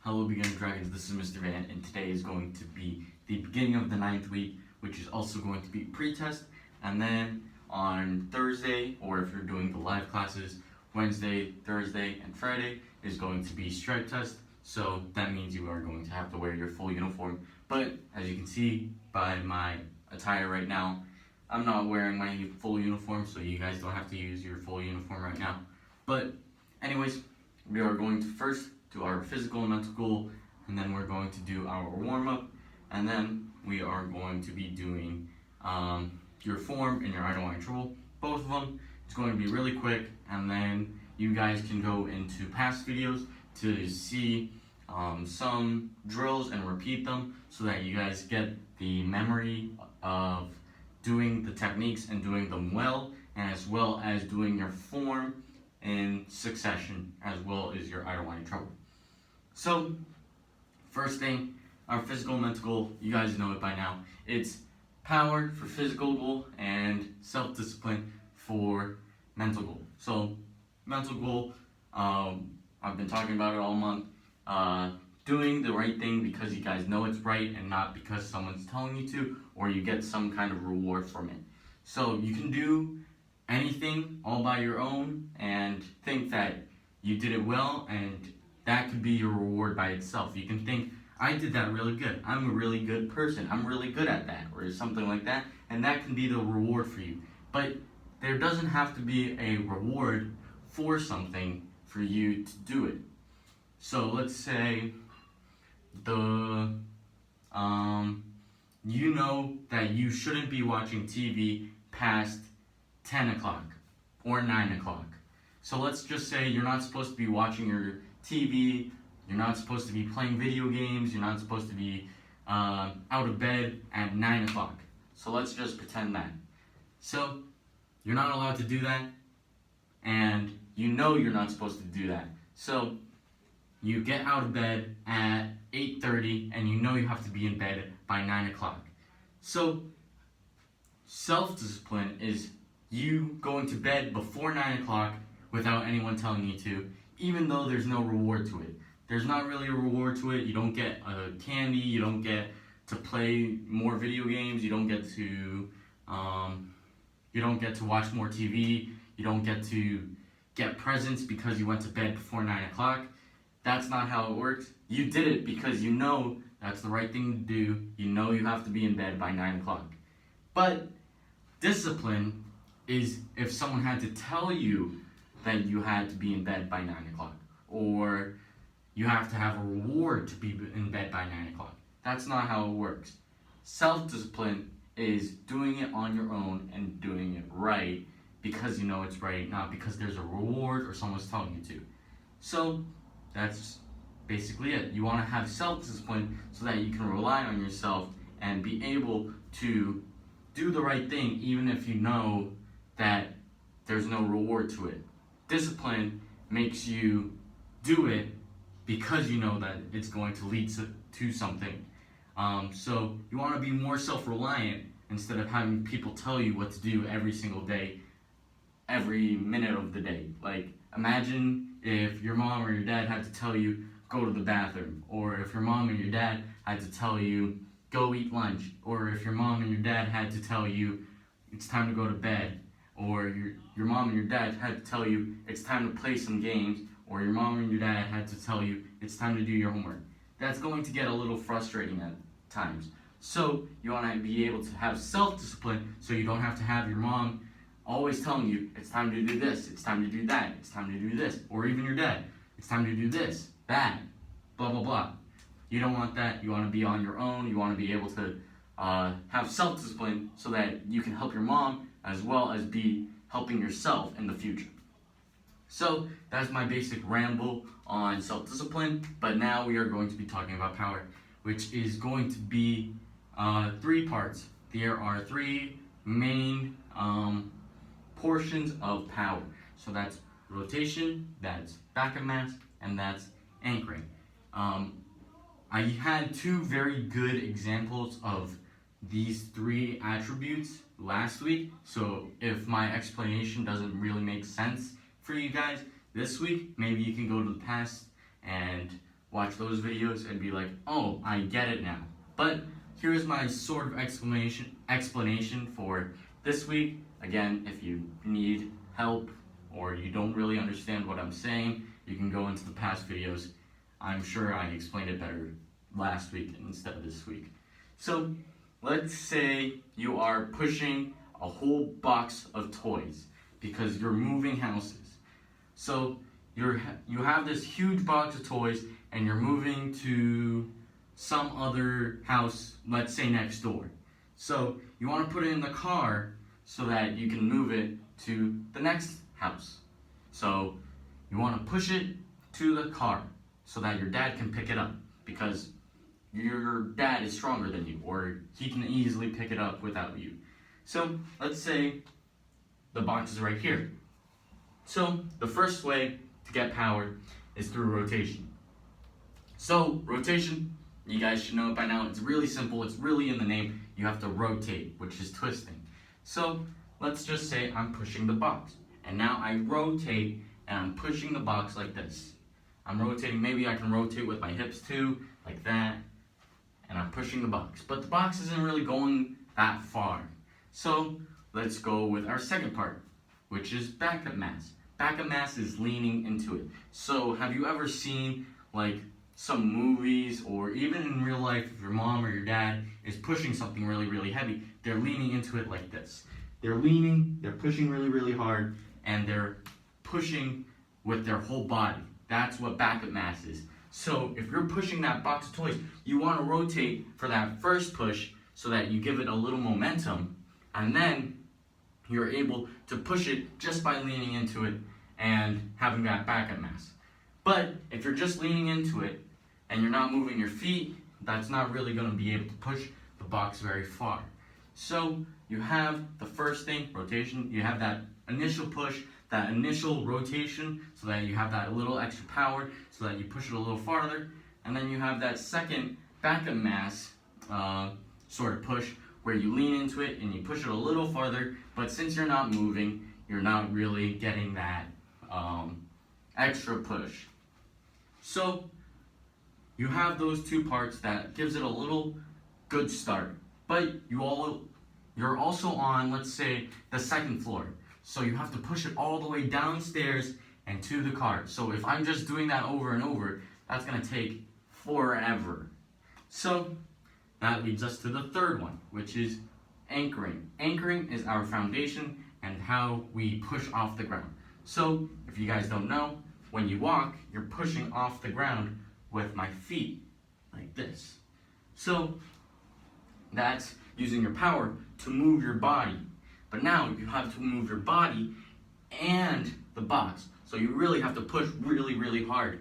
Hello beginning dragons, this is Mr. Van, and today is going to be the beginning of the 9th week, which is also going to be pre-test, and then on Thursday, or if you're doing the live classes, Wednesday, Thursday, and Friday is going to be stripe test, so that means you are going to have to wear your full uniform. But as you can see by my attire right now, I'm not wearing my full uniform, so you guys don't have to use your full uniform right now. But anyways, we are going to first do our physical and mental goal, and then we're going to do our warm-up, and then we are going to be doing your form and your I don't want trouble, both of them. It's going to be really quick, and then you guys can go into past videos to see some drills and repeat them so that you guys get the memory of doing the techniques and doing them well, and as well as doing your form in succession, as well as your I don't want any trouble. So, first thing, our physical and mental goal, you guys know it by now. It's power for physical goal and self-discipline for mental goal. So, mental goal, I've been talking about it all month. Doing the right thing because you guys know it's right and not because someone's telling you to, or you get some kind of reward from it. So, you can do anything all by your own and think that you did it well, and that could be your reward by itself. You can think, I did that really good. I'm a really good person. I'm really good at that, or something like that, and that can be the reward for you. But there doesn't have to be a reward for something for you to do it. So let's say you know that you shouldn't be watching TV past 10 o'clock or 9 o'clock. So let's just say you're not supposed to be watching your TV, you're not supposed to be playing video games, you're not supposed to be out of bed at 9 o'clock. So let's just pretend that. So you're not allowed to do that, and you know you're not supposed to do that. So you get out of bed at 8:30, and you know you have to be in bed by 9 o'clock. So self-discipline is you going to bed before 9 o'clock without anyone telling you to, even though there's no reward to it. There's not really a reward to it. You don't get candy, you don't get to play more video games, you don't get to watch more TV, you don't get to get presents because you went to bed before 9 o'clock. That's not how it works. You did it because you know that's the right thing to do. You know you have to be in bed by 9 o'clock. But discipline is if someone had to tell you that you had to be in bed by 9 o'clock, or you have to have a reward to be in bed by 9 o'clock. That's not how it works. Self-discipline is doing it on your own and doing it right because you know it's right, not because there's a reward or someone's telling you to. So that's basically it. You want to have self-discipline so that you can rely on yourself and be able to do the right thing even if you know that there's no reward to it. Discipline makes you do it because you know that it's going to lead to something. So you want to be more self-reliant instead of having people tell you what to do every single day, every minute of the day. Like, imagine if your mom or your dad had to tell you, go to the bathroom, or if your mom and your dad had to tell you, go eat lunch, or if your mom and your dad had to tell you, it's time to go to bed, or your mom and your dad had to tell you, it's time to play some games, or your mom and your dad had to tell you, it's time to do your homework. That's going to get a little frustrating at times. So you want to be able to have self-discipline so you don't have to have your mom always telling you, it's time to do this, it's time to do that, it's time to do this, or even your dad, it's time to do this, that, blah, blah, blah. You don't want that. You want to be on your own. You want to be able to have self-discipline so that you can help your mom as well as be helping yourself in the future. So that's my basic ramble on self-discipline, but now we are going to be talking about power, which is going to be 3 parts. There are 3 main portions of power. So that's rotation, that's back of mass, and that's anchoring. I had 2 very good examples of these 3 attributes last week, so if my explanation doesn't really make sense for you guys this week, maybe you can go to the past and watch those videos and be like, oh, I get it now. But here's my sort of explanation for this week. Again, if you need help or you don't really understand what I'm saying, you can go into the past videos. I'm sure I explained it better last week instead of this week. So let's say you are pushing a whole box of toys because you're moving houses. So you have this huge box of toys and you're moving to some other house, let's say next door. So you want to put it in the car so that you can move it to the next house. So you want to push it to the car so that your dad can pick it up, because your dad is stronger than you, or he can easily pick it up without you. So let's say the box is right here. So the first way to get power is through rotation. So rotation, you guys should know it by now. It's really simple. It's really in the name. You have to rotate, which is twisting. So let's just say I'm pushing the box, and now I rotate and I'm pushing the box like this. I'm rotating. Maybe I can rotate with my hips too, like that, and I'm pushing the box. But the box isn't really going that far. So let's go with our second part, which is backup mass. Backup mass is leaning into it. So have you ever seen like some movies, or even in real life, if your mom or your dad is pushing something really, really heavy, they're leaning into it like this. They're leaning, they're pushing really, really hard, and they're pushing with their whole body. That's what backup mass is. So if you're pushing that box of toys, you want to rotate for that first push so that you give it a little momentum, and then you're able to push it just by leaning into it and having that backup mass. But if you're just leaning into it and you're not moving your feet, that's not really going to be able to push the box very far. So you have the first thing, rotation. You have that initial push, that initial rotation, so that you have that little extra power, so that you push it a little farther. And then you have that second backup mass sort of push, where you lean into it and you push it a little farther, but since you're not moving, you're not really getting that extra push. So you have those two parts that gives it a little good start. But you're also on, let's say, the second floor. So you have to push it all the way downstairs and to the car. So if I'm just doing that over and over, that's gonna take forever. So that leads us to the third one, which is anchoring. Anchoring is our foundation and how we push off the ground. So if you guys don't know, when you walk, you're pushing off the ground with my feet, like this. So that's using your power to move your body. But now you have to move your body and the box. So you really have to push really, really hard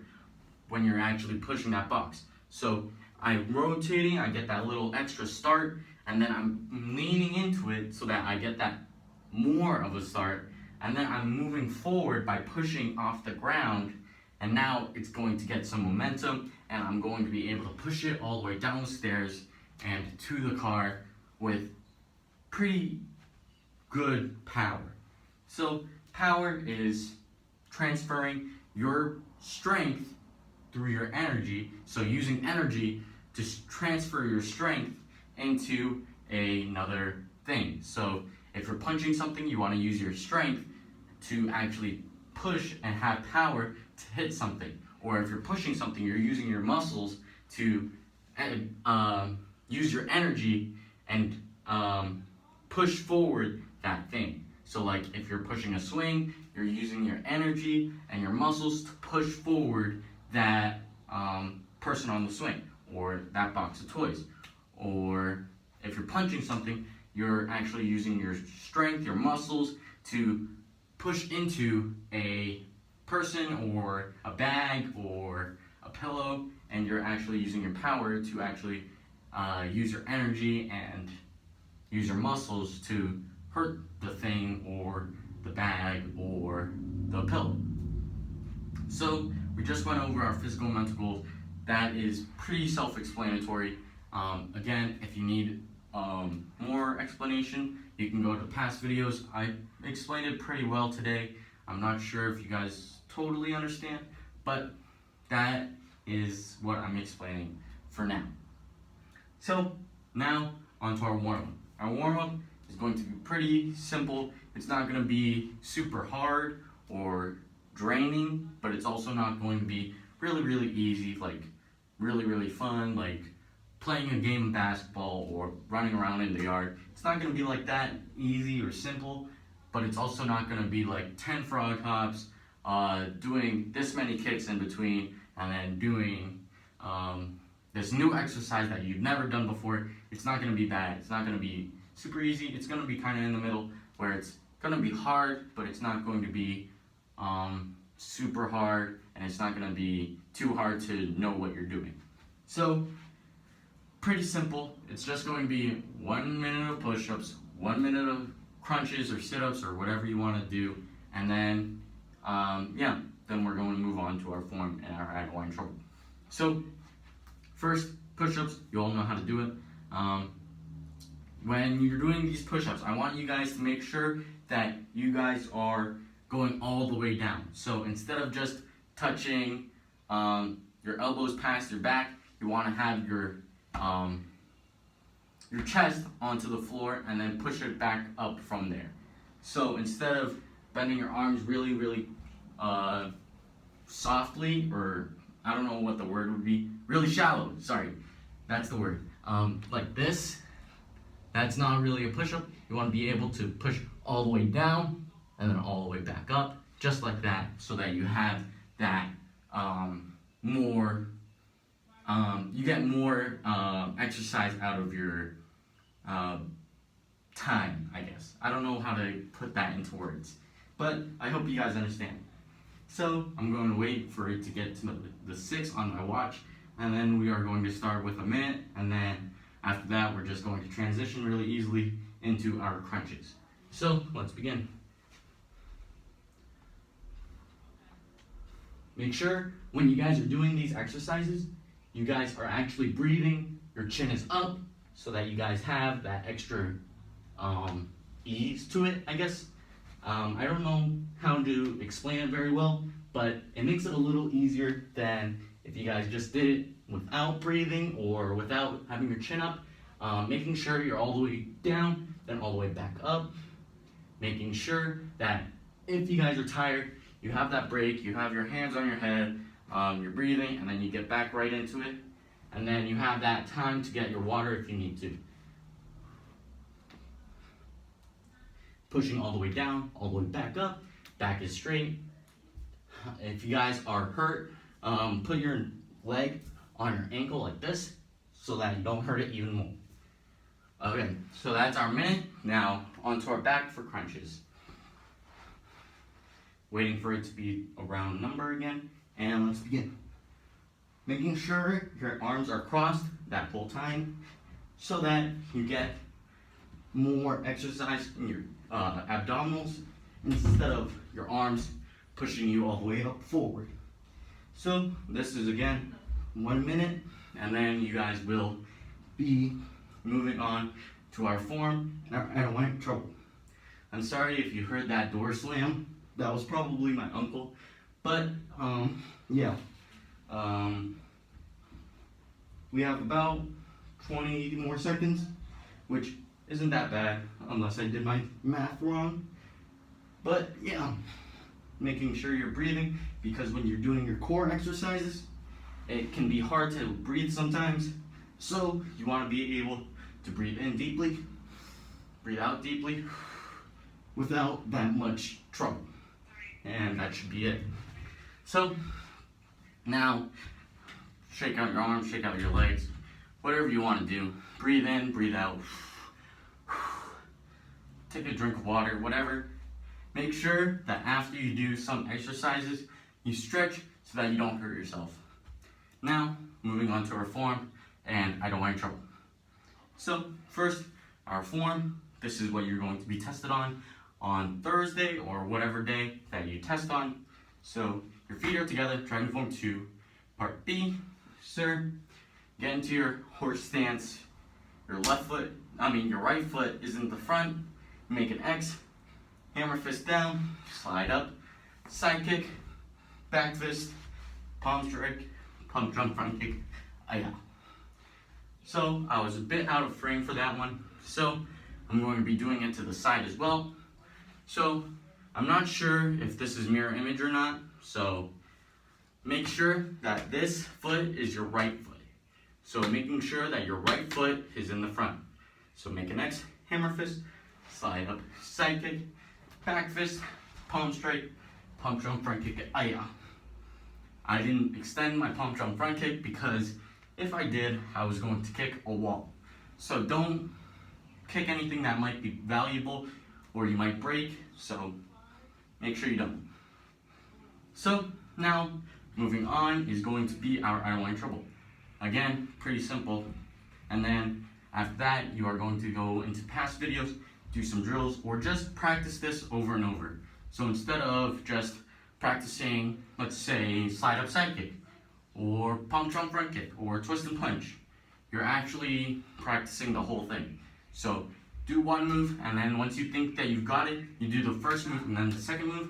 when you're actually pushing that box. So I'm rotating, I get that little extra start, and then I'm leaning into it so that I get that more of a start, and then I'm moving forward by pushing off the ground, and now it's going to get some momentum, and I'm going to be able to push it all the way downstairs and to the car with pretty good power. So power is transferring your strength through your energy, so using energy to transfer your strength into another thing. So if you're punching something, you want to use your strength to actually push and have power to hit something. Or if you're pushing something, you're using your muscles to use your energy and push forward that thing. So like if you're pushing a swing, you're using your energy and your muscles to push forward that person on the swing, or that box of toys. Or if you're punching something, you're actually using your strength, your muscles, to push into a person or a bag or a pillow, and you're actually using your power to actually use your energy and use your muscles to hurt the thing or the bag or the pillow. So we just went over our physical and mental goals. That is pretty self-explanatory. Again, if you need more explanation, you can go to past videos. I explained it pretty well today. I'm not sure if you guys totally understand, but that is what I'm explaining for now. So now onto our warm-up. Our warm-up is going to be pretty simple. It's not going to be super hard or draining, but it's also not going to be really easy, like really fun, like playing a game of basketball or running around in the yard. It's not going to be like that easy or simple, but it's also not going to be like 10 frog hops, doing this many kicks in between, and then doing this new exercise that you've never done before. It's not going to be bad. It's not going to be super easy. It's going to be kind of in the middle, where it's going to be hard, but it's not going to be super hard, and it's not going to be too hard to know what you're doing. So pretty simple. It's just going to be 1 minute of push-ups, 1 minute of crunches or sit-ups or whatever you want to do, and then then we're going to move on to our form and our I don't want trouble. So first, push-ups. You all know how to do it. When you're doing these push-ups, I want you guys to make sure that you guys are going all the way down. So instead of just touching your elbows past your back, you want to have your chest onto the floor and then push it back up from there. So instead of bending your arms really softly, or I don't know what the word would be, really shallow, sorry, that's the word, like this, that's not really a push-up. You want to be able to push all the way down and then all the way back up, just like that, so that you have that you get more exercise out of your time, I guess. I don't know how to put that into words, but I hope you guys understand. So I'm going to wait for it to get to the 6 on my watch, and then we are going to start with a minute, and then after that we're just going to transition really easily into our crunches. So let's begin. Make sure when you guys are doing these exercises, you guys are actually breathing, your chin is up, so that you guys have that extra ease to it, I guess. I don't know how to explain it very well, but it makes it a little easier than if you guys just did it without breathing or without having your chin up. Making sure you're all the way down, then all the way back up. Making sure that if you guys are tired, you have that break, you have your hands on your head, you're breathing, and then you get back right into it. And then you have that time to get your water if you need to. Pushing all the way down, all the way back up, back is straight. If you guys are hurt, put your leg on your ankle like this so that you don't hurt it even more. Okay, so that's our minute. Now, onto our back for crunches. Waiting for it to be a round number again, and let's begin. Making sure your arms are crossed that whole time so that you get more exercise in your abdominals instead of your arms pushing you all the way up forward. So this is again 1 minute, and then you guys will be moving on to our form. I don't want trouble. I'm sorry if you heard that door slam. That was probably my uncle, but yeah. We have about 20 more seconds, which isn't that bad unless I did my math wrong. But yeah, making sure you're breathing, because when you're doing your core exercises, it can be hard to breathe sometimes. So you want to be able to breathe in deeply, breathe out deeply, without that much trouble. And that should be it. So now, shake out your arms, shake out your legs, whatever you want to do. Breathe in, breathe out. Take a drink of water, whatever. Make sure that after you do some exercises, you stretch so that you don't hurt yourself. Now, moving on to our form, and I don't want trouble. So, first, our form. This is what you're going to be tested on Thursday or whatever day that you test on. So, your feet are together, trying to form 2. Part B, sir, get into your horse stance. Your right foot is in the front. Make an X, hammer fist down, slide up, side kick, back fist, palm strike, pump jump front kick, yeah. So I was a bit out of frame for that one. So I'm going to be doing it to the side as well. So I'm not sure if this is mirror image or not. So make sure that this foot is your right foot. So making sure that your right foot is in the front. So make an X, hammer fist, slide up, side kick, back fist, palm strike, pump jump front kick, yeah. I didn't extend my pump jump front kick because if I did, I was going to kick a wall. So don't kick anything that might be valuable or you might break, so make sure you don't. So now, moving on is going to be our idle trouble. Again, pretty simple. And then after that, you are going to go into past videos, do some drills, or just practice this over and over. So instead of just practicing, let's say, slide up side kick, or pump jump front kick, or twist and punch, you're actually practicing the whole thing. So do one move, and then once you think that you've got it, you do the first move and then the second move,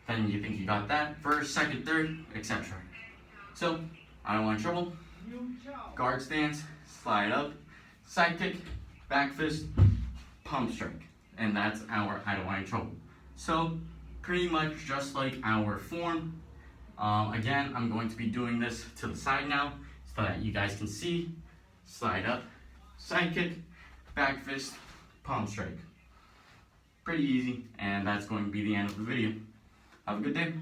then you think you got that, first, second, third, etc. So, I don't want trouble, guard stance, slide up, side kick, back fist, pump strike, and that's our I don't want trouble. So, pretty much just like our form. Again, I'm going to be doing this to the side now, so that you guys can see. Slide up, side kick, back fist, palm strike. Pretty easy, and that's going to be the end of the video. Have a good day.